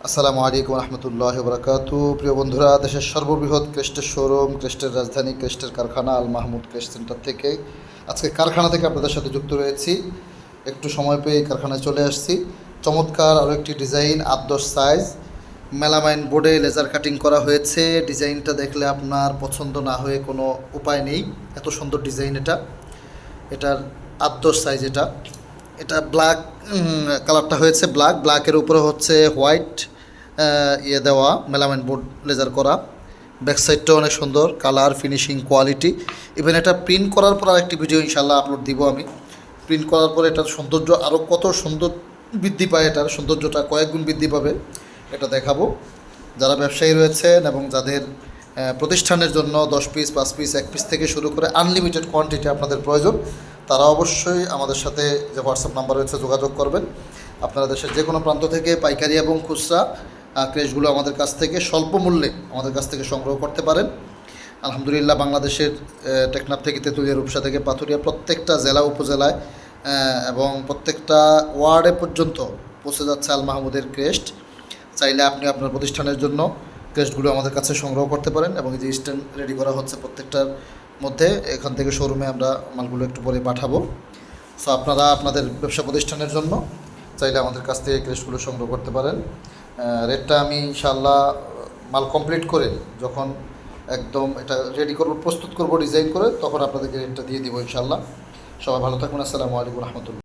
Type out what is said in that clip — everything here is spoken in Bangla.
আসসালামু আলাইকুম রহমতুল্লাহ বরকাতু। প্রিয় বন্ধুরা, দেশের সর্ববৃহৎ ক্রেস্টের শোরুম, ক্রেস্টের রাজধানী, ক্রেস্টের কারখানা আল মাহমুদ ক্রেস্ট সেন্টার থেকে আজকে কারখানা থেকে আপনাদের সাথে যুক্ত রয়েছি। একটু সময় পেয়ে কারখানায় চলে আসছি। চমৎকার আরও একটি ডিজাইন 8-10 সাইজ মেলামাইন বোর্ডে লেজার কাটিং করা হয়েছে। ডিজাইনটা দেখলে আপনার পছন্দ না হয়ে কোনো উপায় নেই, এত সুন্দর ডিজাইন এটার 8-10 সাইজ। এটা ব্ল্যাক কালারটা হয়েছে, ব্ল্যাকের উপরে হচ্ছে হোয়াইট দেওয়া মেলামাইন বোর্ড লেজার করা। ব্যাক সাইডটা অনেক সুন্দর, কালার, ফিনিশিং, কোয়ালিটি। ইভেন এটা প্রিন্ট করার পর আরেকটি ভিডিও ইনশাল্লাহ আপলোড দিব আমি। প্রিন্ট করার পর এটার সৌন্দর্য আরও কত সুন্দর বৃদ্ধি পায়, এটার সৌন্দর্যটা কয়েক গুণ বৃদ্ধি পাবে, এটা দেখাবো। যারা ব্যবসায়ী রয়েছেন এবং যাদের প্রতিষ্ঠানের জন্য 10 পিস, 5 পিস, 1 পিস থেকে শুরু করে আনলিমিটেড কোয়ান্টিটি আপনাদের প্রয়োজন, তারা অবশ্যই আমাদের সাথে যে হোয়াটসঅ্যাপ নাম্বার রয়েছে যোগাযোগ করবেন। আপনারা দেশের যে কোনো প্রান্ত থেকে পাইকারি এবং খুচরা ক্রেশগুলো আমাদের কাছ থেকে স্বল্প মূল্যে আমাদের কাছ থেকে সংগ্রহ করতে পারেন। আলহামদুলিল্লাহ, বাংলাদেশের টেকনাফ থেকে তেঁতুলিয়া, রূপসা থেকে পাথুরিয়া, প্রত্যেকটা জেলা উপজেলায় এবং প্রত্যেকটা ওয়ার্ডে পর্যন্ত পৌঁছে যাচ্ছে আল মাহমুদের ক্রেস্ট। চাইলে আপনি আপনার প্রতিষ্ঠানের জন্য ক্রেস্টগুলো আমাদের কাছে সংগ্রহ করতে পারেন। এবং এই যে স্ট্যান্ড রেডি করা হচ্ছে প্রত্যেকটার মধ্যে, এখান থেকে শোরুমে আমরা মালগুলো একটু পরে পাঠাবো। সো আপনারা আপনাদের ব্যবসা প্রতিষ্ঠানের জন্য চাইলে আমাদের কাছ থেকে ক্রেস্টগুলো সংগ্রহ করতে পারেন। রেটটা আমি ইনশাআল্লাহ মাল কমপ্লিট করে যখন একদম এটা রেডি করব, প্রস্তুত করব ডিজাইন করে, তখন আপনাদেরকে রেটটা দিয়ে দিব ইনশাআল্লাহ। সবাই ভালো থাকবেন। আসসালামু আলাইকুম রহমতুল্লাহ।